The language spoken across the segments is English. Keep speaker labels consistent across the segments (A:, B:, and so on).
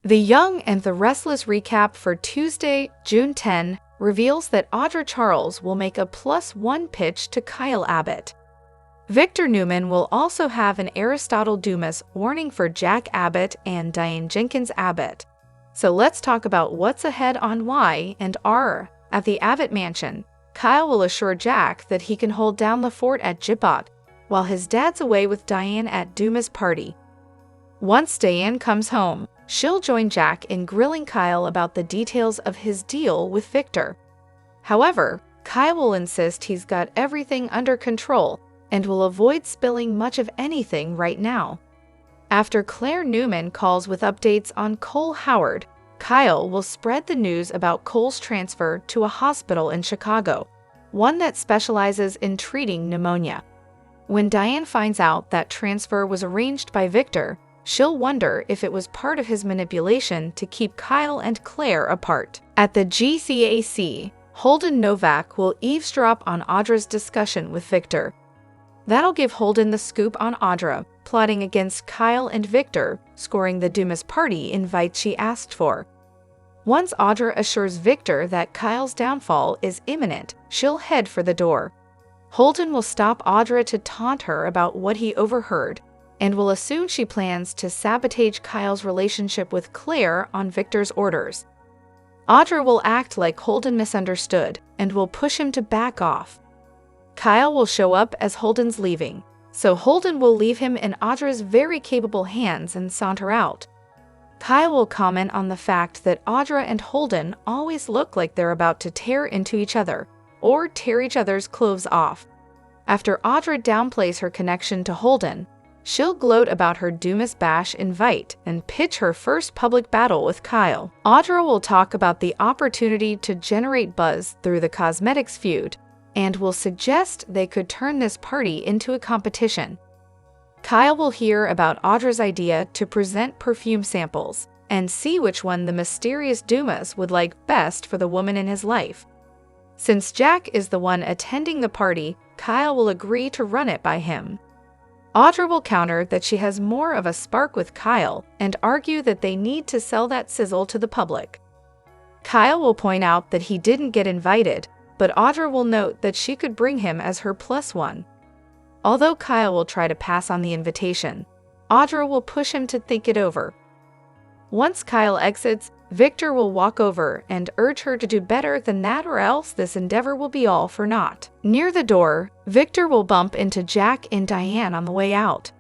A: The Young and the Restless recap for Tuesday, June 10, reveals that Audra Charles will make a +1 pitch to Kyle Abbott. Victor Newman will also have an Aristotle Dumas warning for Jack Abbott and Diane Jenkins Abbott. So let's talk about what's ahead on Y&R. At the Abbott mansion, Kyle will assure Jack that he can hold down the fort at Abbott, while his dad's away with Diane at Dumas' party. Once Diane comes home, she'll join Jack in grilling Kyle about the details of his deal with Victor. However, Kyle will insist he's got everything under control and will avoid spilling much of anything right now. After Claire Newman calls with updates on Cole Howard, Kyle will spread the news about Cole's transfer to a hospital in Chicago, one that specializes in treating pneumonia. When Diane finds out that transfer was arranged by Victor, she'll wonder if it was part of his manipulation to keep Kyle and Claire apart. At the GCAC, Holden Novak will eavesdrop on Audra's discussion with Victor. That'll give Holden the scoop on Audra plotting against Kyle and Victor, scoring the Dumas party invite she asked for. Once Audra assures Victor that Kyle's downfall is imminent, she'll head for the door. Holden will stop Audra to taunt her about what he overheard, and will assume she plans to sabotage Kyle's relationship with Claire on Victor's orders. Audra will act like Holden misunderstood and will push him to back off. Kyle will show up as Holden's leaving, so Holden will leave him in Audra's very capable hands and saunter out. Kyle will comment on the fact that Audra and Holden always look like they're about to tear into each other, or tear each other's clothes off. After Audra downplays her connection to Holden, she'll gloat about her Dumas bash invite and pitch her first public battle with Kyle. Audra will talk about the opportunity to generate buzz through the cosmetics feud, and will suggest they could turn this party into a competition. Kyle will hear about Audra's idea to present perfume samples and see which one the mysterious Dumas would like best for the woman in his life. Since Jack is the one attending the party, Kyle will agree to run it by him. Audra will counter that she has more of a spark with Kyle and argue that they need to sell that sizzle to the public. Kyle will point out that he didn't get invited, but Audra will note that she could bring him as her +1. Although Kyle will try to pass on the invitation, Audra will push him to think it over. Once Kyle exits, Victor will walk over and urge her to do better than that, or else this endeavor will be all for naught. Near the door, Victor will bump into Jack and Diane on the way out.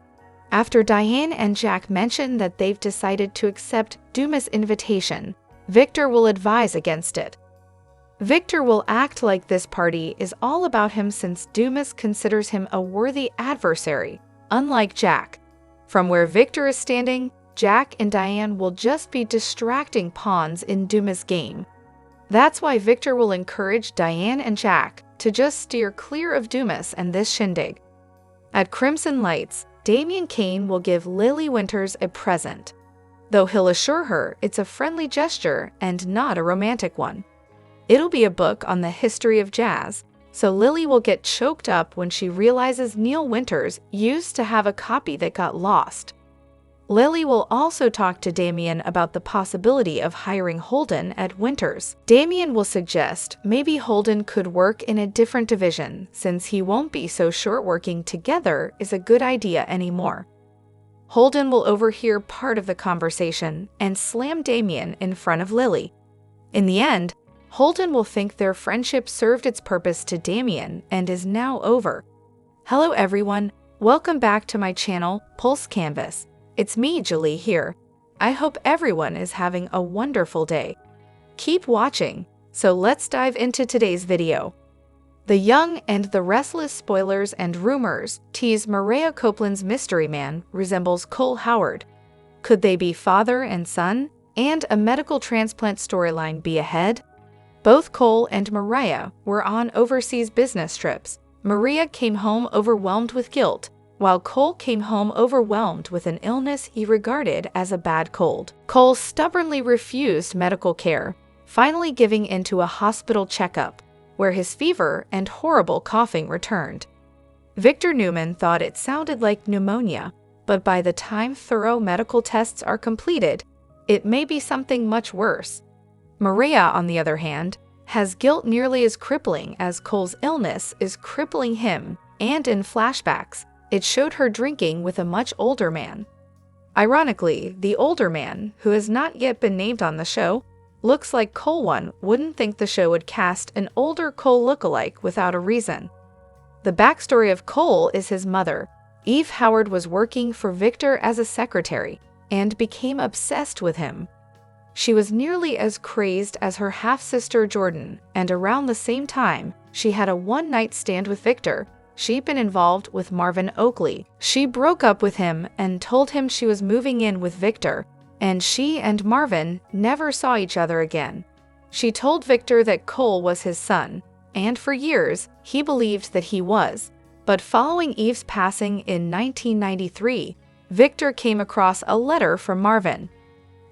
A: After Diane and Jack mention that they've decided to accept Dumas' invitation, Victor will advise against it. Victor will act like this party is all about him since Dumas considers him a worthy adversary, unlike Jack. From where Victor is standing, Jack and Diane will just be distracting pawns in Dumas' game. That's why Victor will encourage Diane and Jack to just steer clear of Dumas and this shindig. At Crimson Lights, Damian Kane will give Lily Winters a present, though he'll assure her it's a friendly gesture and not a romantic one. It'll be a book on the history of jazz, so Lily will get choked up when she realizes Neil Winters used to have a copy that got lost. Lily will also talk to Damian about the possibility of hiring Holden at Winters. Damian will suggest maybe Holden could work in a different division since he won't be so sure working together is a good idea anymore. Holden will overhear part of the conversation and slam Damian in front of Lily. In the end, Holden will think their friendship served its purpose to Damian and is now over. Hello everyone, welcome back to my channel, Pulse Canvas. It's me, Julie, here. I hope everyone is having a wonderful day. Keep watching, so let's dive into today's video. The Young and the Restless spoilers and rumors tease Mariah Copeland's mystery man resembles Cole Howard. Could they be father and son? And a medical transplant storyline be ahead? Both Cole and Mariah were on overseas business trips. Mariah came home overwhelmed with guilt, while Cole came home overwhelmed with an illness he regarded as a bad cold. Cole stubbornly refused medical care, finally giving into a hospital checkup, where his fever and horrible coughing returned. Victor Newman thought it sounded like pneumonia, but by the time thorough medical tests are completed, it may be something much worse. Mariah, on the other hand, has guilt nearly as crippling as Cole's illness is crippling him, and in flashbacks, it showed her drinking with a much older man. Ironically, the older man, who has not yet been named on the show, looks like Cole. One wouldn't think the show would cast an older Cole lookalike without a reason. The backstory of Cole is his mother. Eve Howard was working for Victor as a secretary and became obsessed with him. She was nearly as crazed as her half-sister Jordan, and around the same time, she had a one-night stand with Victor. She'd been involved with Marvin Oakley. She broke up with him and told him she was moving in with Victor, and she and Marvin never saw each other again. She told Victor that Cole was his son, and for years, he believed that he was. But following Eve's passing in 1993, Victor came across a letter from Marvin.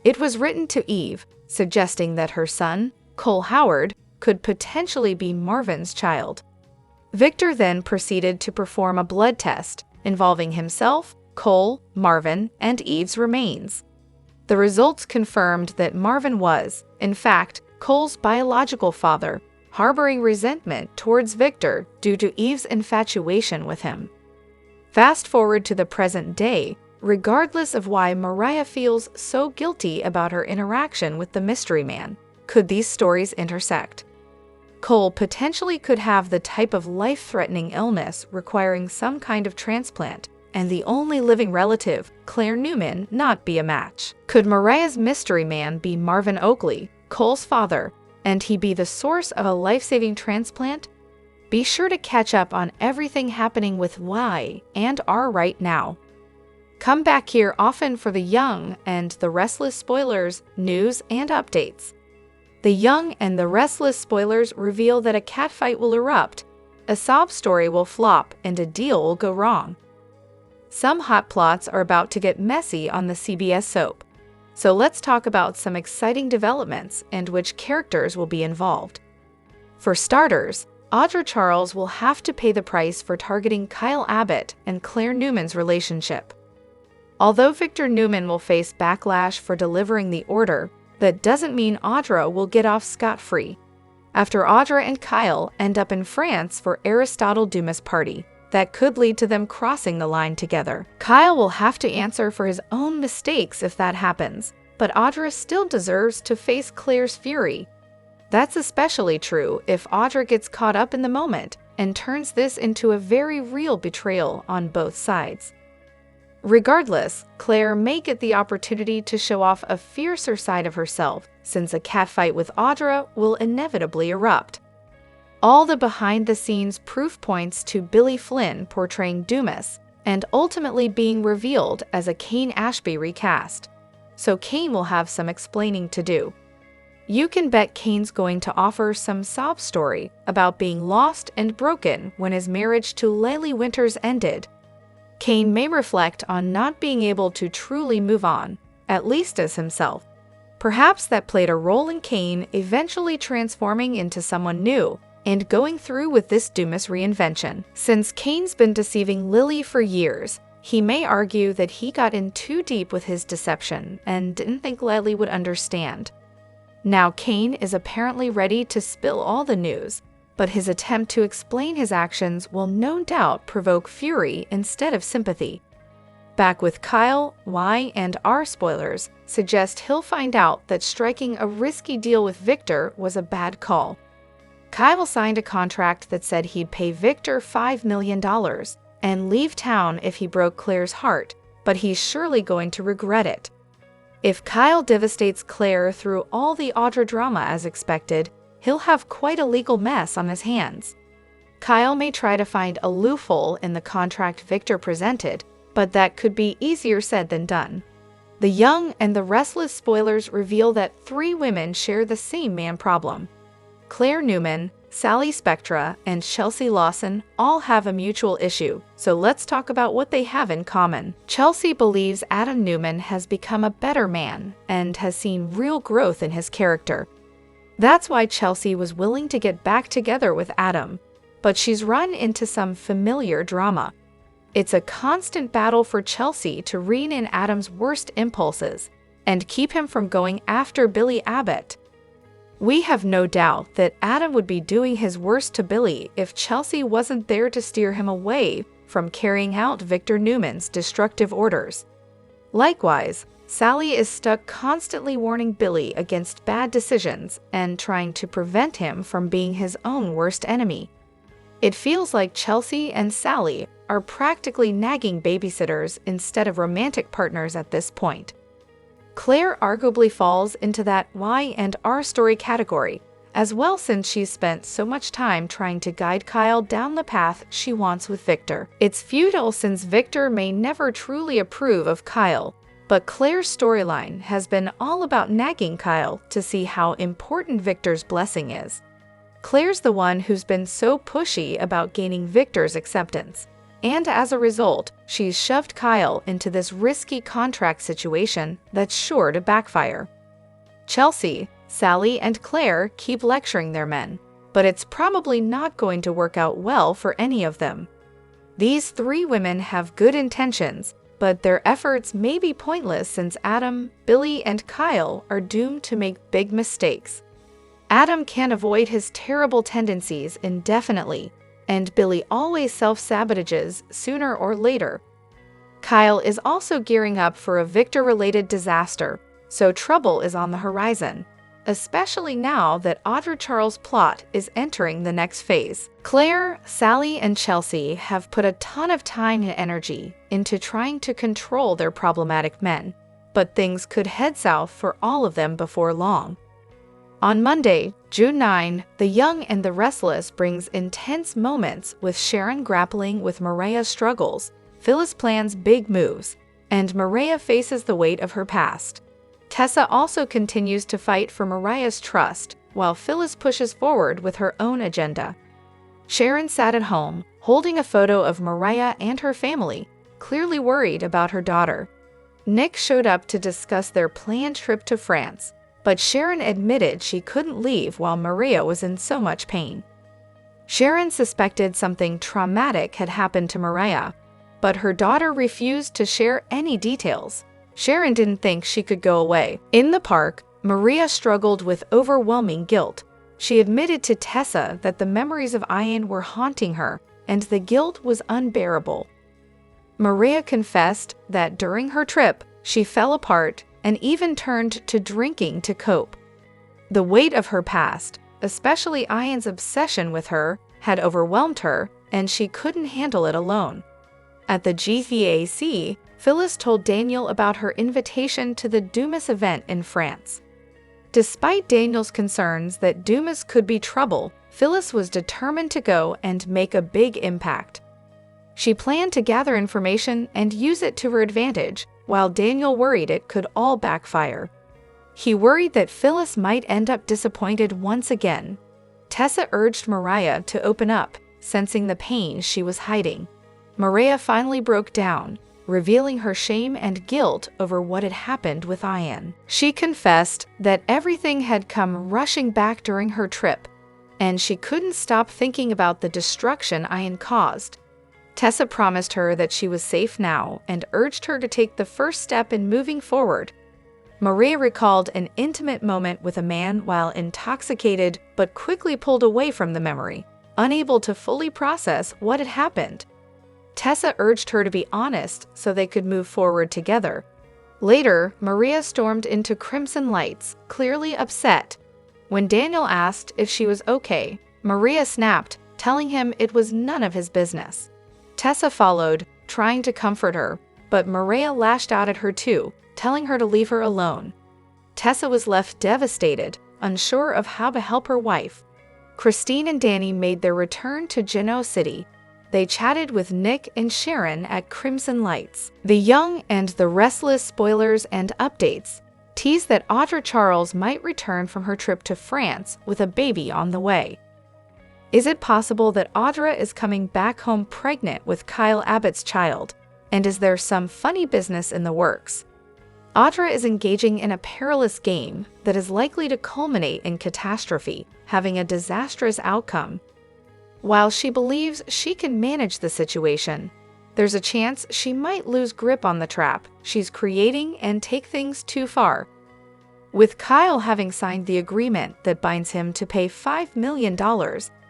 A: It was written to Eve, suggesting that her son, Cole Howard, could potentially be Marvin's child. Victor then proceeded to perform a blood test involving himself, Cole, Marvin, and Eve's remains. The results confirmed that Marvin was, in fact, Cole's biological father, harboring resentment towards Victor due to Eve's infatuation with him. Fast forward to the present day, regardless of why Mariah feels so guilty about her interaction with the mystery man, could these stories intersect? Cole potentially could have the type of life-threatening illness requiring some kind of transplant, and the only living relative, Clare Newman, not be a match. Could Mariah's mystery man be Marvin Oakley, Cole's father, and he be the source of a life-saving transplant? Be sure to catch up on everything happening with Y and R right now. Come back here often for the Young and the Restless spoilers, news, and updates. The Young and the Restless spoilers reveal that a catfight will erupt, a sob story will flop, and a deal will go wrong. Some hot plots are about to get messy on the CBS soap. So let's talk about some exciting developments and which characters will be involved. For starters, Audra Charles will have to pay the price for targeting Kyle Abbott and Clare Newman's relationship. Although Victor Newman will face backlash for delivering the order, that doesn't mean Audra will get off scot-free. After Audra and Kyle end up in France for Aristotle Dumas' party, that could lead to them crossing the line together. Kyle will have to answer for his own mistakes if that happens, but Audra still deserves to face Clare's fury. That's especially true if Audra gets caught up in the moment and turns this into a very real betrayal on both sides. Regardless, Clare may get the opportunity to show off a fiercer side of herself, since a catfight with Audra will inevitably erupt. All the behind-the-scenes proof points to Billy Flynn portraying Dumas, and ultimately being revealed as a Cain Ashby recast. So Cain will have some explaining to do. You can bet Cain's going to offer some sob story about being lost and broken when his marriage to Lily Winters ended. Cain may reflect on not being able to truly move on, at least as himself. Perhaps that played a role in Cain eventually transforming into someone new and going through with this Dumas reinvention. Since Cain's been deceiving Lily for years, he may argue that he got in too deep with his deception and didn't think Lily would understand. Now Cain is apparently ready to spill all the news, but his attempt to explain his actions will no doubt provoke fury instead of sympathy. Back with Kyle, Y and R spoilers suggest he'll find out that striking a risky deal with Victor was a bad call. Kyle signed a contract that said he'd pay Victor $5 million and leave town if he broke Clare's heart, but he's surely going to regret it. If Kyle devastates Clare through all the Audra drama as expected, he'll have quite a legal mess on his hands. Kyle may try to find a loophole in the contract Victor presented, but that could be easier said than done. The Young and the Restless spoilers reveal that 3 women share the same man problem. Clare Newman, Sally Spectra, and Chelsea Lawson all have a mutual issue, so let's talk about what they have in common. Chelsea believes Adam Newman has become a better man and has seen real growth in his character. That's why Chelsea was willing to get back together with Adam, but she's run into some familiar drama. It's a constant battle for Chelsea to rein in Adam's worst impulses, and keep him from going after Billy Abbott. We have no doubt that Adam would be doing his worst to Billy if Chelsea wasn't there to steer him away from carrying out Victor Newman's destructive orders. Likewise, Sally is stuck constantly warning Billy against bad decisions and trying to prevent him from being his own worst enemy. It feels like Chelsea and Sally are practically nagging babysitters instead of romantic partners at this point. Claire arguably falls into that Y and R story category as well, since she's spent so much time trying to guide Kyle down the path she wants with Victor. It's futile since Victor may never truly approve of Kyle, but Claire's storyline has been all about nagging Kyle to see how important Victor's blessing is. Claire's the one who's been so pushy about gaining Victor's acceptance, and as a result, she's shoved Kyle into this risky contract situation that's sure to backfire. Chelsea, Sally, and Claire keep lecturing their men, but it's probably not going to work out well for any of them. These three women have good intentions, but their efforts may be pointless since Adam, Billy, and Kyle are doomed to make big mistakes. Adam can't avoid his terrible tendencies indefinitely, and Billy always self-sabotages sooner or later. Kyle is also gearing up for a Victor-related disaster, so trouble is on the horizon, especially now that Audra Charles' plot is entering the next phase. Claire, Sally, and Chelsea have put a ton of time and energy into trying to control their problematic men, but things could head south for all of them before long. On Monday, June 9, The Young and the Restless brings intense moments with Sharon grappling with Mariah's struggles, Phyllis plans big moves, and Mariah faces the weight of her past. Tessa also continues to fight for Mariah's trust, while Phyllis pushes forward with her own agenda. Sharon sat at home, holding a photo of Mariah and her family, clearly worried about her daughter. Nick showed up to discuss their planned trip to France, but Sharon admitted she couldn't leave while Mariah was in so much pain. Sharon suspected something traumatic had happened to Mariah, but her daughter refused to share any details. Sharon didn't think she could go away. In the park, Mariah struggled with overwhelming guilt. She admitted to Tessa that the memories of Ian were haunting her, and the guilt was unbearable. Mariah confessed that during her trip, she fell apart and even turned to drinking to cope. The weight of her past, especially Ian's obsession with her, had overwhelmed her, and she couldn't handle it alone. At the GVAC, Phyllis told Daniel about her invitation to the Dumas event in France. Despite Daniel's concerns that Dumas could be trouble, Phyllis was determined to go and make a big impact. She planned to gather information and use it to her advantage, while Daniel worried it could all backfire. He worried that Phyllis might end up disappointed once again. Tessa urged Mariah to open up, sensing the pain she was hiding. Mariah finally broke down, revealing her shame and guilt over what had happened with Ian. She confessed that everything had come rushing back during her trip, and she couldn't stop thinking about the destruction Ian caused. Tessa promised her that she was safe now and urged her to take the first step in moving forward. Mariah recalled an intimate moment with a man while intoxicated but quickly pulled away from the memory, unable to fully process what had happened. Tessa urged her to be honest so they could move forward together. Later, Mariah stormed into Crimson Lights, clearly upset. When Daniel asked if she was okay, Mariah snapped, telling him it was none of his business. Tessa followed, trying to comfort her, but Mariah lashed out at her too, telling her to leave her alone. Tessa was left devastated, unsure of how to help her wife. Christine and Danny made their return to Genoa City. They chatted with Nick and Sharon at Crimson Lights. The Young and the Restless spoilers and updates tease that Audra Charles might return from her trip to France with a baby on the way. Is it possible that Audra is coming back home pregnant with Kyle Abbott's child? And is there some funny business in the works? Audra is engaging in a perilous game that is likely to culminate in catastrophe, having a disastrous outcome. While she believes she can manage the situation, there's a chance she might lose grip on the trap she's creating and take things too far. With Kyle having signed the agreement that binds him to pay $5 million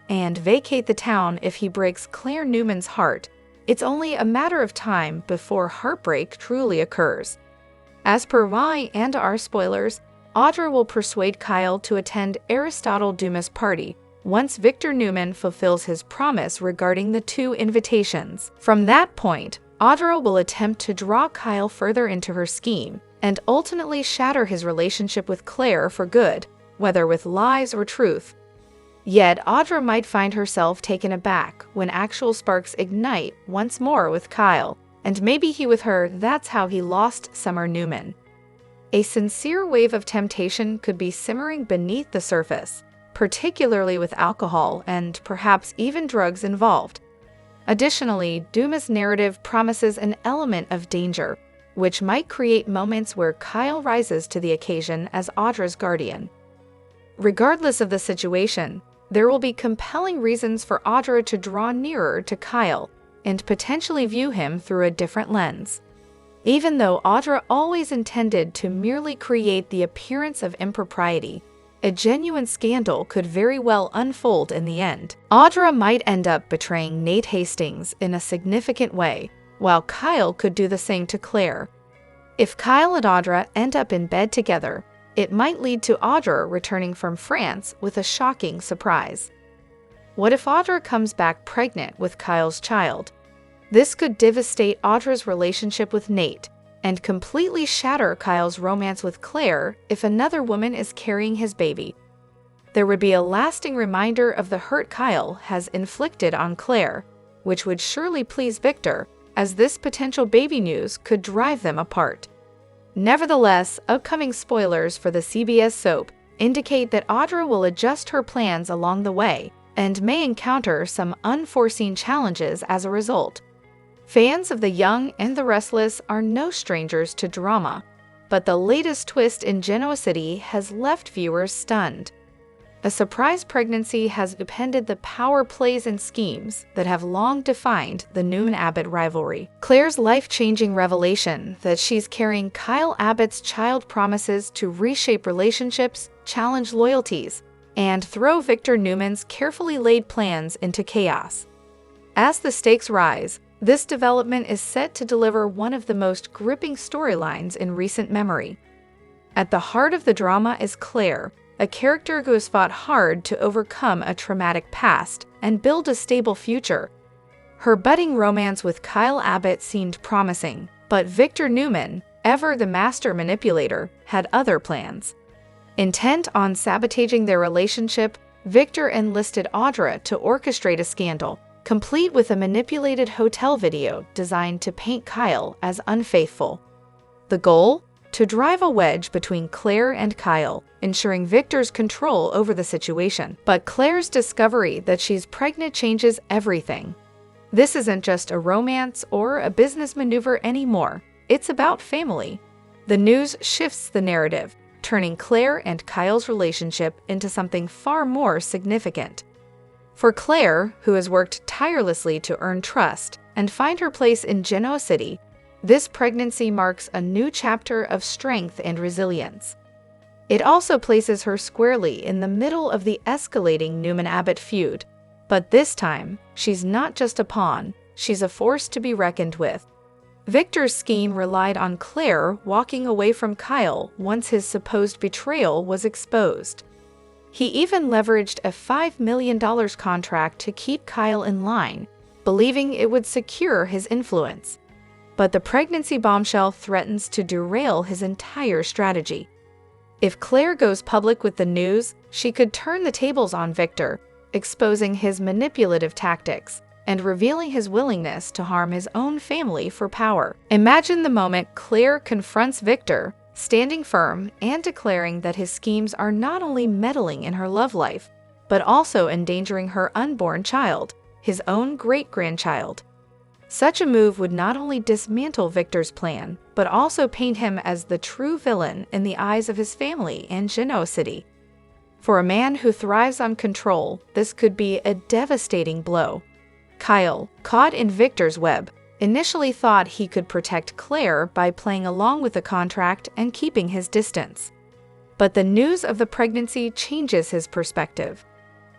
A: and vacate the town if he breaks Claire Newman's heart, it's only a matter of time before heartbreak truly occurs. As per Y&R spoilers, Audra will persuade Kyle to attend Aristotle Dumas' party once Victor Newman fulfills his promise regarding the 2 invitations. From that point, Audra will attempt to draw Kyle further into her scheme and ultimately shatter his relationship with Claire for good, whether with lies or truth. Yet Audra might find herself taken aback when actual sparks ignite once more with Kyle, and maybe he with her. That's how he lost Summer Newman. A sincere wave of temptation could be simmering beneath the surface, particularly with alcohol and perhaps even drugs involved. Additionally, Dumas' narrative promises an element of danger, which might create moments where Kyle rises to the occasion as Audra's guardian. Regardless of the situation, there will be compelling reasons for Audra to draw nearer to Kyle and potentially view him through a different lens. Even though Audra always intended to merely create the appearance of impropriety, a genuine scandal could very well unfold in the end. Audra might end up betraying Nate Hastings in a significant way, while Kyle could do the same to Claire. If Kyle and Audra end up in bed together, it might lead to Audra returning from France with a shocking surprise. What if Audra comes back pregnant with Kyle's child? This could devastate Audra's relationship with Nate and completely shatter Kyle's romance with Claire if another woman is carrying his baby. There would be a lasting reminder of the hurt Kyle has inflicted on Claire, which would surely please Victor, as this potential baby news could drive them apart. Nevertheless, upcoming spoilers for the CBS soap indicate that Audra will adjust her plans along the way and may encounter some unforeseen challenges as a result. Fans of the Young and the Restless are no strangers to drama, but the latest twist in Genoa City has left viewers stunned. A surprise pregnancy has upended the power plays and schemes that have long defined the Newman-Abbott rivalry. Claire's life-changing revelation that she's carrying Kyle Abbott's child promises to reshape relationships, challenge loyalties, and throw Victor Newman's carefully laid plans into chaos. As the stakes rise, this development is set to deliver one of the most gripping storylines in recent memory. At the heart of the drama is Claire, a character who has fought hard to overcome a traumatic past and build a stable future. Her budding romance with Kyle Abbott seemed promising, but Victor Newman, ever the master manipulator, had other plans. Intent on sabotaging their relationship, Victor enlisted Audra to orchestrate a scandal, complete with a manipulated hotel video designed to paint Kyle as unfaithful. The goal? To drive a wedge between Claire and Kyle, ensuring Victor's control over the situation. But Claire's discovery that she's pregnant changes everything. This isn't just a romance or a business maneuver anymore. It's about family. The news shifts the narrative, turning Claire and Kyle's relationship into something far more significant. For Claire, who has worked tirelessly to earn trust and find her place in Genoa City, this pregnancy marks a new chapter of strength and resilience. It also places her squarely in the middle of the escalating Newman-Abbott feud. But this time, she's not just a pawn, she's a force to be reckoned with. Victor's scheme relied on Claire walking away from Kyle once his supposed betrayal was exposed. He even leveraged a $5 million contract to keep Kyle in line, believing it would secure his influence. But the pregnancy bombshell threatens to derail his entire strategy. If Claire goes public with the news, she could turn the tables on Victor, exposing his manipulative tactics and revealing his willingness to harm his own family for power. Imagine the moment Claire confronts Victor, standing firm and declaring that his schemes are not only meddling in her love life, but also endangering her unborn child, his own great-grandchild. Such a move would not only dismantle Victor's plan, but also paint him as the true villain in the eyes of his family and Genoa City. For a man who thrives on control, this could be a devastating blow. Kyle, caught in Victor's web, initially thought he could protect Clare by playing along with the contract and keeping his distance. But the news of the pregnancy changes his perspective.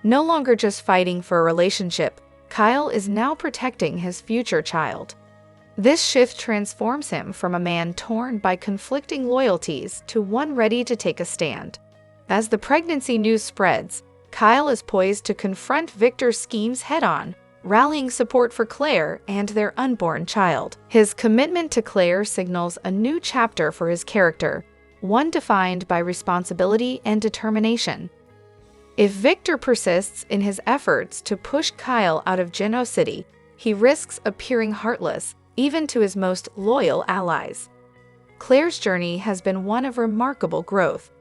A: No longer just fighting for a relationship, Kyle is now protecting his future child. This shift transforms him from a man torn by conflicting loyalties to one ready to take a stand. As the pregnancy news spreads, Kyle is poised to confront Victor's schemes head-on, rallying support for Clare and their unborn child. His commitment to Clare signals a new chapter for his character, one defined by responsibility and determination. If Victor persists in his efforts to push Kyle out of Genoa City, he risks appearing heartless, even to his most loyal allies. Clare's journey has been one of remarkable growth.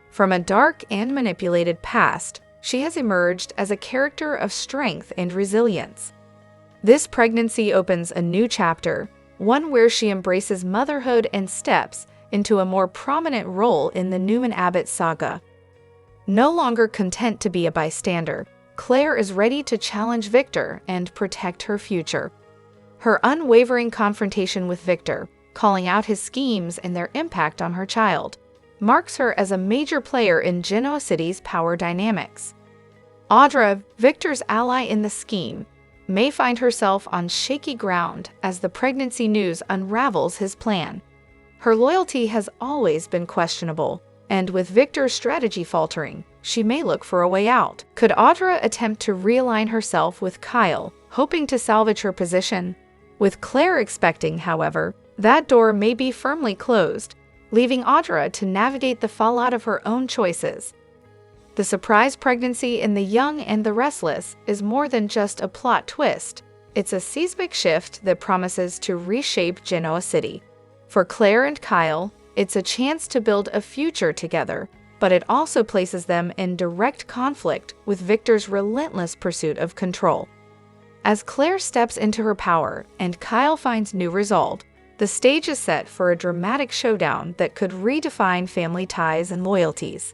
A: From a dark and manipulated past, she has emerged as a character of strength and resilience. This pregnancy opens a new chapter, one where she embraces motherhood and steps into a more prominent role in the Newman-Abbott saga. No longer content to be a bystander, Clare is ready to challenge Victor and protect her future. Her unwavering confrontation with Victor, calling out his schemes and their impact on her child, marks her as a major player in Genoa City's power dynamics. Audra, Victor's ally in the scheme, may find herself on shaky ground as the pregnancy news unravels his plan. Her loyalty has always been questionable, and with Victor's strategy faltering, she may look for a way out. Could Audra attempt to realign herself with Kyle, hoping to salvage her position? With Clare expecting, however, that door may be firmly closed, leaving Audra to navigate the fallout of her own choices. The surprise pregnancy in The Young and the Restless is more than just a plot twist. It's a seismic shift that promises to reshape Genoa City. For Clare and Kyle, it's a chance to build a future together, but it also places them in direct conflict with Victor's relentless pursuit of control. As Clare steps into her power and Kyle finds new resolve, the stage is set for a dramatic showdown that could redefine family ties and loyalties.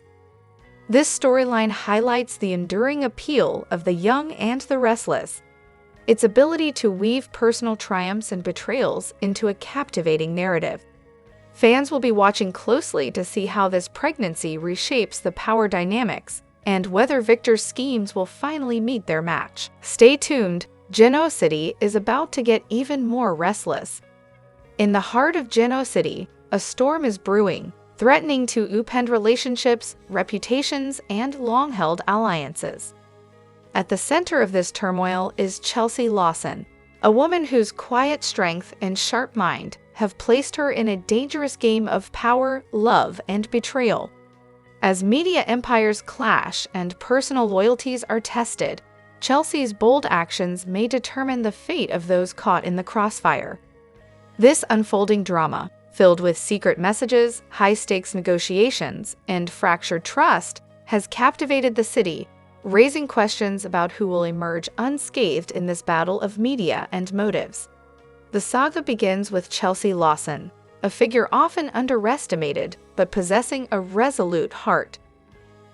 A: This storyline highlights the enduring appeal of The Young and the Restless, its ability to weave personal triumphs and betrayals into a captivating narrative. Fans will be watching closely to see how this pregnancy reshapes the power dynamics and whether Victor's schemes will finally meet their match. Stay tuned, Genoa City is about to get even more restless. In the heart of Genoa City, a storm is brewing, threatening to upend relationships, reputations, and long-held alliances. At the center of this turmoil is Chelsea Lawson, a woman whose quiet strength and sharp mind have placed her in a dangerous game of power, love, and betrayal. As media empires clash and personal loyalties are tested, Chelsea's bold actions may determine the fate of those caught in the crossfire. This unfolding drama, filled with secret messages, high-stakes negotiations, and fractured trust, has captivated the city, raising questions about who will emerge unscathed in this battle of media and motives. The saga begins with Chelsea Lawson, a figure often underestimated but possessing a resolute heart.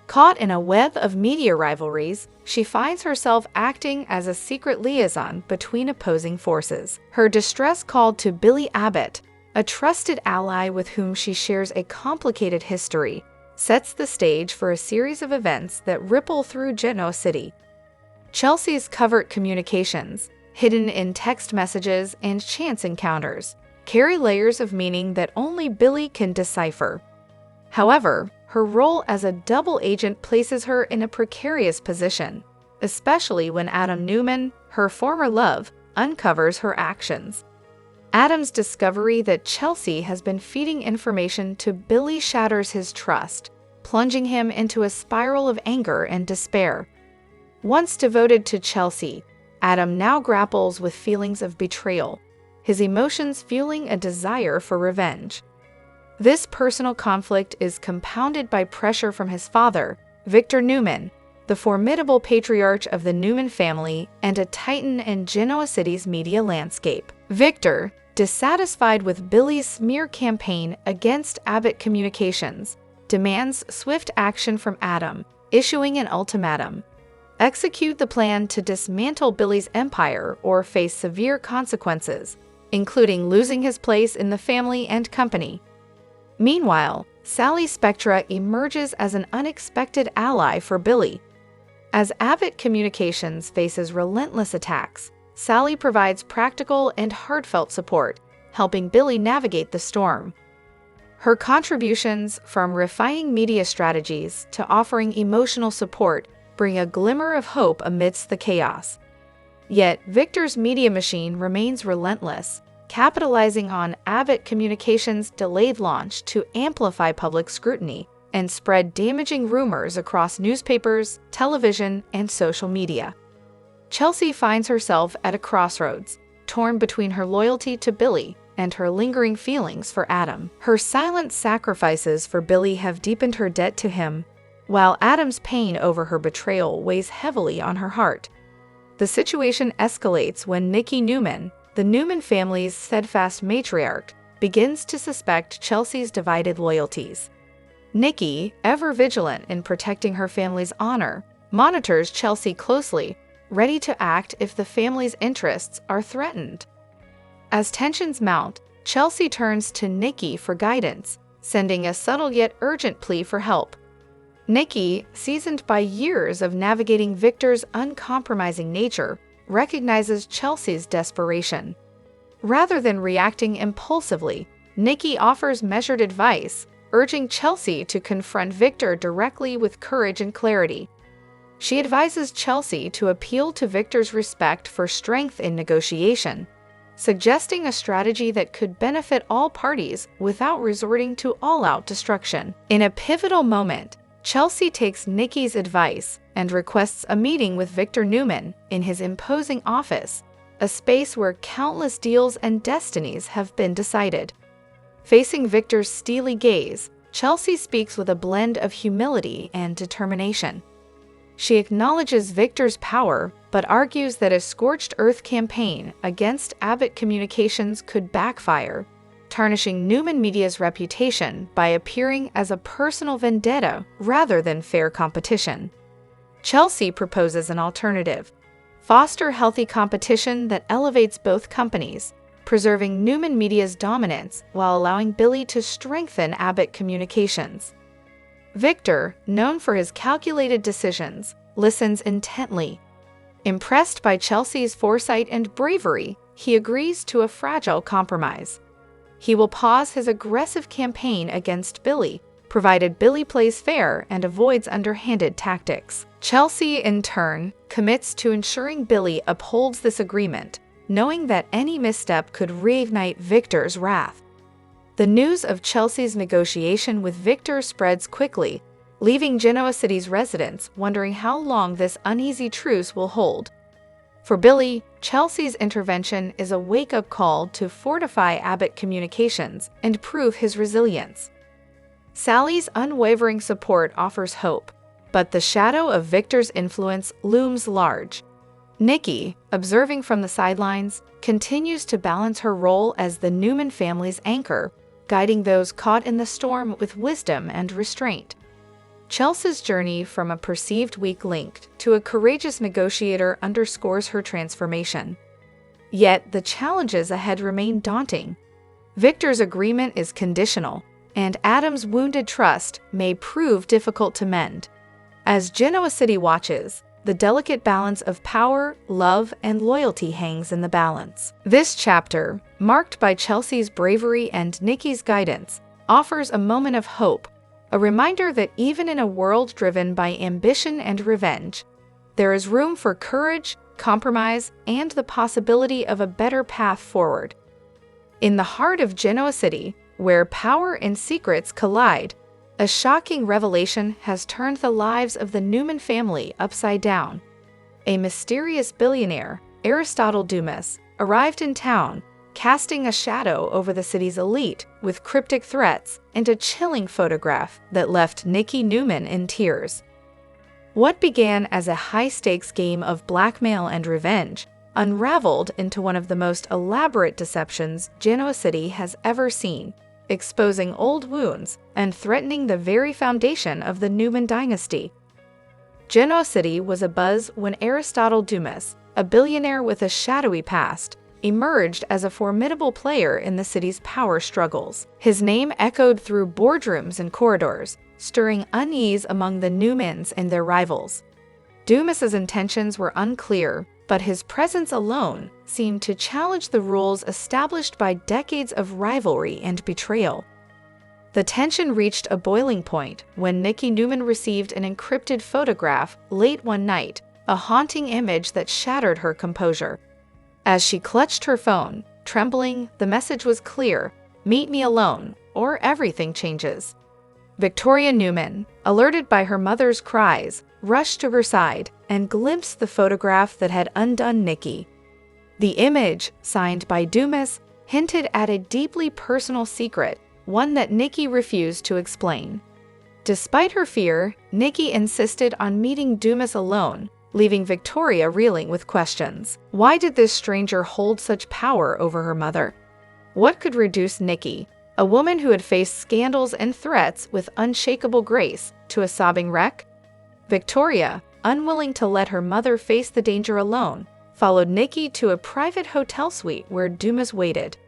A: Caught in a web of media rivalries, she finds herself acting as a secret liaison between opposing forces. Her distress called to Billy Abbott, a trusted ally with whom she shares a complicated history, sets the stage for a series of events that ripple through Genoa City. Chelsea's covert communications, hidden in text messages and chance encounters, carry layers of meaning that only Billy can decipher. However, her role as a double agent places her in a precarious position, especially when Adam Newman, her former love, uncovers her actions. Adam's discovery that Chelsea has been feeding information to Billy shatters his trust, plunging him into a spiral of anger and despair. Once devoted to Chelsea, Adam now grapples with feelings of betrayal, his emotions fueling a desire for revenge. This personal conflict is compounded by pressure from his father, Victor Newman, the formidable patriarch of the Newman family and a titan in Genoa City's media landscape. Victor, dissatisfied with Billy's smear campaign against Abbott Communications, demands swift action from Adam, issuing an ultimatum: execute the plan to dismantle Billy's empire or face severe consequences. including losing his place in the family and company. Meanwhile, Sally Spectra emerges as an unexpected ally for Billy. As Abbott Communications faces relentless attacks, Sally provides practical and heartfelt support, helping Billy navigate the storm. Her contributions, from refining media strategies to offering emotional support, bring a glimmer of hope amidst the chaos. Yet, Victor's media machine remains relentless, capitalizing on Abbott Communications' delayed launch to amplify public scrutiny and spread damaging rumors across newspapers, television, and social media. Chelsea finds herself at a crossroads, torn between her loyalty to Billy and her lingering feelings for Adam. Her silent sacrifices for Billy have deepened her debt to him, while Adam's pain over her betrayal weighs heavily on her heart. The situation escalates when Nikki Newman, the Newman family's steadfast matriarch, begins to suspect Chelsea's divided loyalties. Nikki, ever vigilant in protecting her family's honor, monitors Chelsea closely, ready to act if the family's interests are threatened. As tensions mount, Chelsea turns to Nikki for guidance, sending a subtle yet urgent plea for help. Nikki, seasoned by years of navigating Victor's uncompromising nature, recognizes Chelsea's desperation. Rather than reacting impulsively, Nikki offers measured advice, urging Chelsea to confront Victor directly with courage and clarity. She advises Chelsea to appeal to Victor's respect for strength in negotiation, suggesting a strategy that could benefit all parties without resorting to all-out destruction. In a pivotal moment, Chelsea takes Nikki's advice and requests a meeting with Victor Newman in his imposing office, a space where countless deals and destinies have been decided. Facing Victor's steely gaze, Chelsea speaks with a blend of humility and determination. She acknowledges Victor's power, but argues that a scorched earth campaign against Abbott Communications could backfire, tarnishing Newman Media's reputation by appearing as a personal vendetta rather than fair competition. Chelsea proposes an alternative: foster healthy competition that elevates both companies, preserving Newman Media's dominance while allowing Billy to strengthen Abbott Communications. Victor, known for his calculated decisions, listens intently. Impressed by Chelsea's foresight and bravery, he agrees to a fragile compromise. He will pause his aggressive campaign against Billy, provided Billy plays fair and avoids underhanded tactics. Chelsea, in turn, commits to ensuring Billy upholds this agreement, knowing that any misstep could reignite Victor's wrath. The news of Chelsea's negotiation with Victor spreads quickly, leaving Genoa City's residents wondering how long this uneasy truce will hold. For Billy, Chelsea's intervention is a wake-up call to fortify Abbott Communications and prove his resilience. Sally's unwavering support offers hope, but the shadow of Victor's influence looms large. Nikki, observing from the sidelines, continues to balance her role as the Newman family's anchor, guiding those caught in the storm with wisdom and restraint. Chelsea's journey from a perceived weak link to a courageous negotiator underscores her transformation. Yet, the challenges ahead remain daunting. Victor's agreement is conditional, and Adam's wounded trust may prove difficult to mend. As Genoa City watches, the delicate balance of power, love, and loyalty hangs in the balance. This chapter, marked by Chelsea's bravery and Nikki's guidance, offers a moment of hope, a reminder that even in a world driven by ambition and revenge, there is room for courage, compromise, and the possibility of a better path forward. In the heart of Genoa City, where power and secrets collide, a shocking revelation has turned the lives of the Newman family upside down. A mysterious billionaire, Aristotle Dumas, arrived in town, casting a shadow over the city's elite with cryptic threats and a chilling photograph that left Nikki Newman in tears. What began as a high-stakes game of blackmail and revenge unraveled into one of the most elaborate deceptions Genoa City has ever seen, exposing old wounds and threatening the very foundation of the Newman dynasty. Genoa City was abuzz when Aristotle Dumas, a billionaire with a shadowy past, emerged as a formidable player in the city's power struggles. His name echoed through boardrooms and corridors, stirring unease among the Newmans and their rivals. Dumas's intentions were unclear, but his presence alone seemed to challenge the rules established by decades of rivalry and betrayal. The tension reached a boiling point when Nikki Newman received an encrypted photograph late one night, a haunting image that shattered her composure. As she clutched her phone, trembling, the message was clear: "Meet me alone, or everything changes." Victoria Newman, alerted by her mother's cries, rushed to her side and glimpsed the photograph that had undone Nikki. The image, signed by Dumas, hinted at a deeply personal secret, one that Nikki refused to explain. Despite her fear, Nikki insisted on meeting Dumas alone, leaving Victoria reeling with questions. Why did this stranger hold such power over her mother? What could reduce Nikki, a woman who had faced scandals and threats with unshakable grace, to a sobbing wreck? Victoria, unwilling to let her mother face the danger alone, followed Nikki to a private hotel suite where Dumas waited.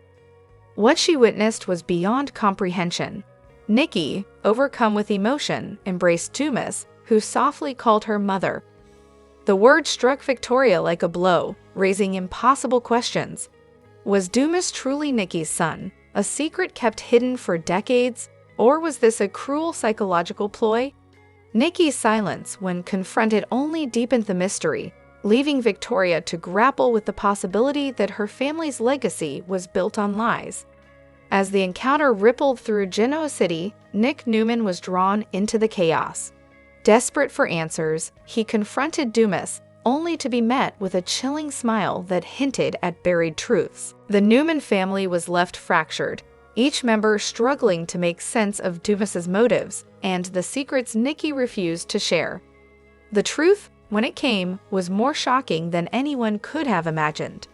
A: What she witnessed was beyond comprehension. Nikki, overcome with emotion, embraced Dumas, who softly called her mother. The word struck Victoria like a blow, raising impossible questions. Was Dumas truly Nikki's son, a secret kept hidden for decades, or was this a cruel psychological ploy? Nikki's silence, when confronted, only deepened the mystery, leaving Victoria to grapple with the possibility that her family's legacy was built on lies. As the encounter rippled through Genoa City, Nick Newman was drawn into the chaos. Desperate for answers, he confronted Dumas, only to be met with a chilling smile that hinted at buried truths. The Newman family was left fractured, each member struggling to make sense of Dumas's motives and the secrets Nikki refused to share. The truth, when it came, was more shocking than anyone could have imagined.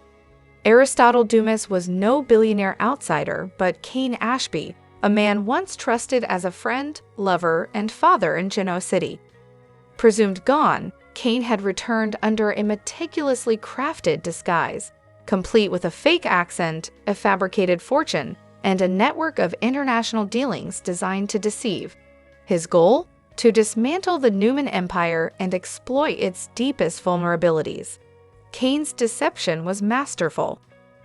A: Aristotle Dumas was no billionaire outsider, but Cain Ashby, a man once trusted as a friend, lover, and father in Genoa City. Presumed gone, Cain had returned under a meticulously crafted disguise, complete with a fake accent, a fabricated fortune, and a network of international dealings designed to deceive. His goal? To dismantle the Newman Empire and exploit its deepest vulnerabilities. Cain's deception was masterful.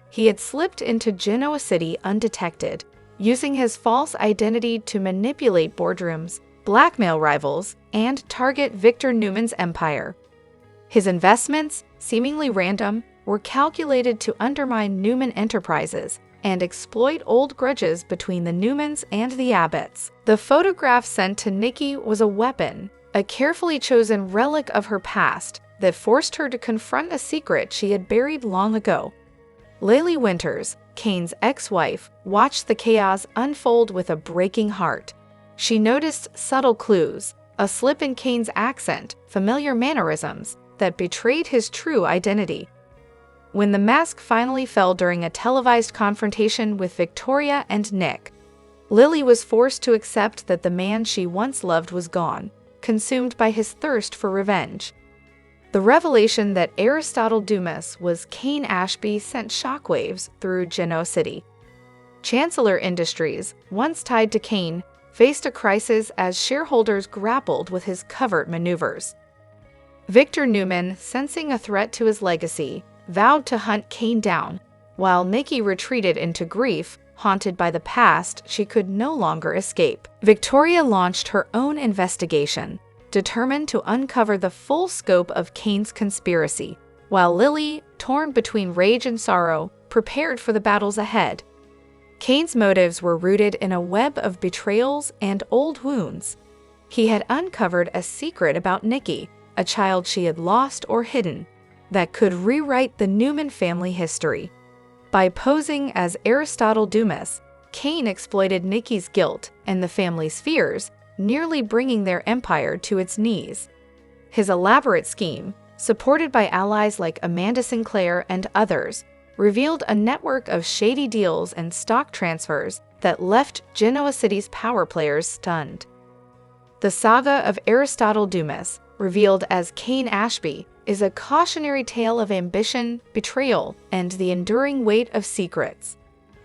A: He had slipped into Genoa City undetected, using his false identity to manipulate boardrooms, blackmail rivals, and target Victor Newman's empire. His investments, seemingly random, were calculated to undermine Newman Enterprises and exploit old grudges between the Newmans and the Abbotts. The photograph sent to Nikki was a weapon, a carefully chosen relic of her past that forced her to confront a secret she had buried long ago. Laylie Winters, Cain's ex-wife, watched the chaos unfold with a breaking heart. She noticed subtle clues, a slip in Cain's accent, familiar mannerisms, that betrayed his true identity. When the mask finally fell during a televised confrontation with Victoria and Nick, Lily was forced to accept that the man she once loved was gone, consumed by his thirst for revenge. The revelation that Aristotle Dumas was Cain Ashby sent shockwaves through Genoa City. Chancellor Industries, once tied to Cain, faced a crisis as shareholders grappled with his covert maneuvers. Victor Newman, sensing a threat to his legacy, vowed to hunt Cain down, while Nikki retreated into grief, haunted by the past she could no longer escape. Victoria launched her own investigation, determined to uncover the full scope of Cain's conspiracy, while Lily, torn between rage and sorrow, prepared for the battles ahead. Cain's motives were rooted in a web of betrayals and old wounds. He had uncovered a secret about Nikki, a child she had lost or hidden, that could rewrite the Newman family history. By posing as Aristotle Dumas, Cain exploited Nikki's guilt and the family's fears, nearly bringing their empire to its knees. His elaborate scheme, supported by allies like Amanda Sinclair and others, revealed a network of shady deals and stock transfers that left Genoa City's power players stunned. The saga of Aristotle Dumas, revealed as Cain Ashby, is a cautionary tale of ambition, betrayal, and the enduring weight of secrets.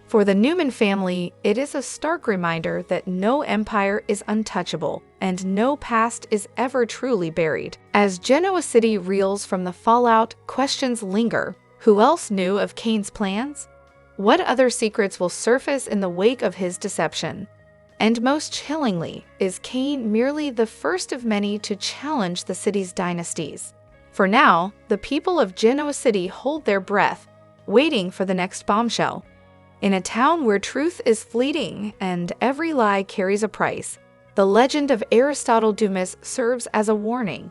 A: For the Newman family, it is a stark reminder that no empire is untouchable and no past is ever truly buried. As Genoa City reels from the fallout, questions linger. Who else knew of Cain's plans? What other secrets will surface in the wake of his deception? And most chillingly, is Cain merely the first of many to challenge the city's dynasties? For now, the people of Genoa City hold their breath, waiting for the next bombshell. In a town where truth is fleeting and every lie carries a price, the legend of Aristotle Dumas serves as a warning.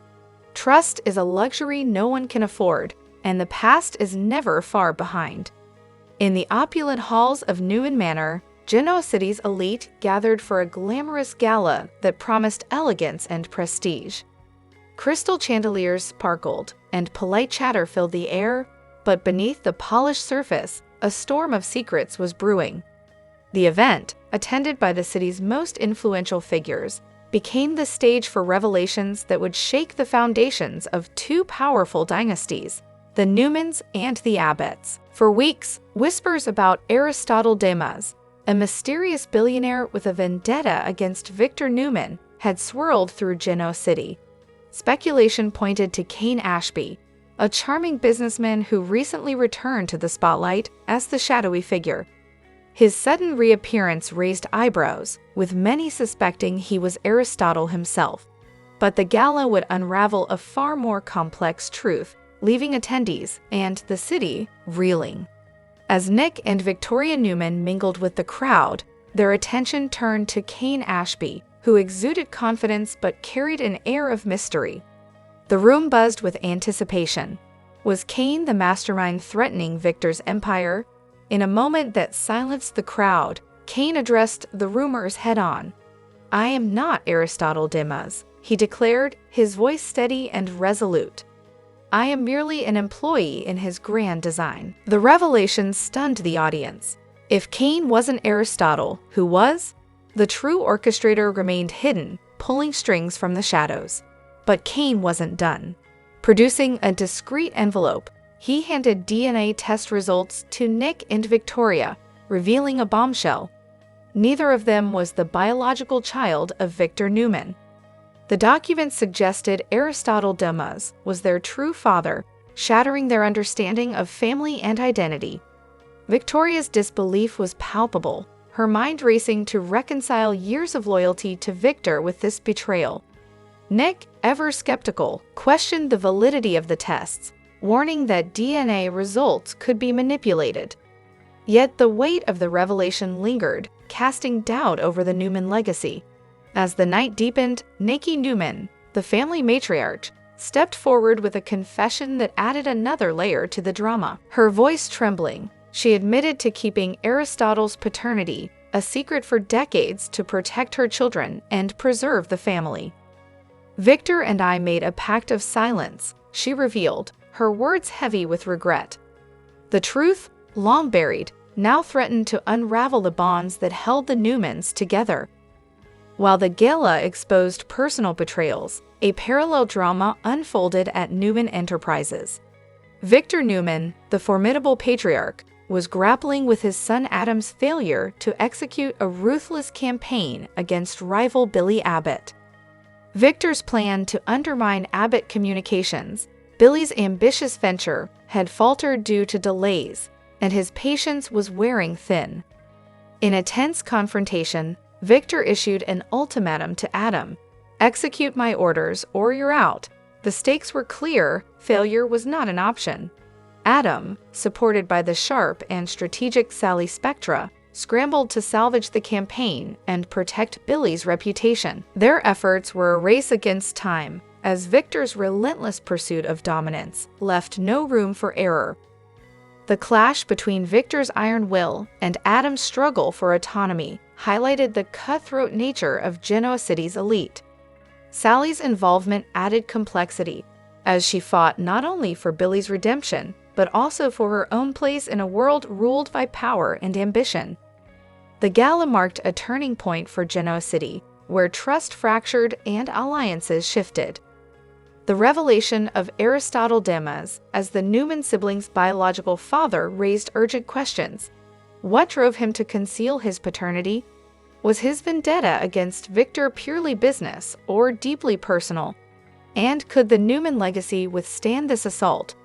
A: Trust is a luxury no one can afford, and the past is never far behind. In the opulent halls of Newman Manor, Genoa City's elite gathered for a glamorous gala that promised elegance and prestige. Crystal chandeliers sparkled, and polite chatter filled the air, but beneath the polished surface, a storm of secrets was brewing. The event, attended by the city's most influential figures, became the stage for revelations that would shake the foundations of two powerful dynasties, the Newmans and the Abbotts. For weeks, whispers about Aristotle Dumas, a mysterious billionaire with a vendetta against Victor Newman, had swirled through Genoa City. Speculation pointed to Cain Ashby, a charming businessman who recently returned to the spotlight as the shadowy figure. His sudden reappearance raised eyebrows, with many suspecting he was Aristotle himself. But the gala would unravel a far more complex truth, leaving attendees and the city reeling. As Nick and Victoria Newman mingled with the crowd, their attention turned to Cain Ashby, who exuded confidence but carried an air of mystery. The room buzzed with anticipation. Was Cain the mastermind threatening Victor's empire? In a moment that silenced the crowd, Cain addressed the rumors head-on. "I am not Aristotle Dumas," he declared, his voice steady and resolute. "I am merely an employee in his grand design." The revelation stunned the audience. If Cain wasn't Aristotle, who was? The true orchestrator remained hidden, pulling strings from the shadows. But Cain wasn't done. Producing a discreet envelope, he handed DNA test results to Nick and Victoria, revealing a bombshell. Neither of them was the biological child of Victor Newman. The documents suggested Aristotle Dumas was their true father, shattering their understanding of family and identity. Victoria's disbelief was palpable, her mind racing to reconcile years of loyalty to Victor with this betrayal. Nick, ever skeptical, questioned the validity of the tests, warning that DNA results could be manipulated. Yet the weight of the revelation lingered, casting doubt over the Newman legacy. As the night deepened, Nikki Newman, the family matriarch, stepped forward with a confession that added another layer to the drama. Her voice trembling, she admitted to keeping Aristotle's paternity a secret for decades to protect her children and preserve the family. "Victor and I made a pact of silence," she revealed, her words heavy with regret. The truth, long buried, now threatened to unravel the bonds that held the Newmans together. While the gala exposed personal betrayals, a parallel drama unfolded at Newman Enterprises. Victor Newman, the formidable patriarch, was grappling with his son Adam's failure to execute a ruthless campaign against rival Billy Abbott. Victor's plan to undermine Abbott Communications, Billy's ambitious venture, had faltered due to delays, and his patience was wearing thin. In a tense confrontation, Victor issued an ultimatum to Adam: "Execute my orders or you're out." The stakes were clear, failure was not an option. Adam, supported by the sharp and strategic Sally Spectra, scrambled to salvage the campaign and protect Billy's reputation. Their efforts were a race against time, as Victor's relentless pursuit of dominance left no room for error. The clash between Victor's iron will and Adam's struggle for autonomy highlighted the cutthroat nature of Genoa City's elite. Sally's involvement added complexity, as she fought not only for Billy's redemption, but also for her own place in a world ruled by power and ambition. The gala marked a turning point for Genoa City, where trust fractured and alliances shifted. The revelation of Aristotle Dumas as the Newman siblings' biological father raised urgent questions. What drove him to conceal his paternity? Was his vendetta against Victor purely business or deeply personal? And could the Newman legacy withstand this assault?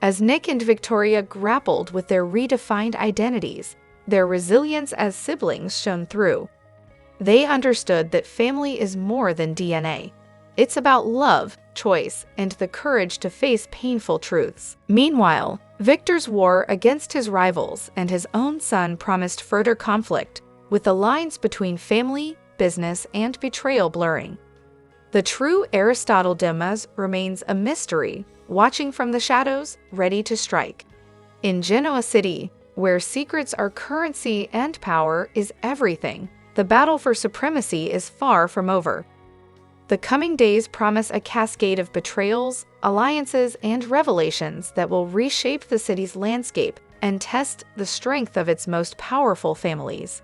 A: As Nick and Victoria grappled with their redefined identities, their resilience as siblings shone through. They understood that family is more than DNA. It's about love, choice, and the courage to face painful truths. Meanwhile, Victor's war against his rivals and his own son promised further conflict, with the lines between family, business, and betrayal blurring. The true Aristotle Dumas remains a mystery, watching from the shadows, ready to strike. In Genoa City, where secrets are currency and power is everything, the battle for supremacy is far from over. The coming days promise a cascade of betrayals, alliances, and revelations that will reshape the city's landscape and test the strength of its most powerful families.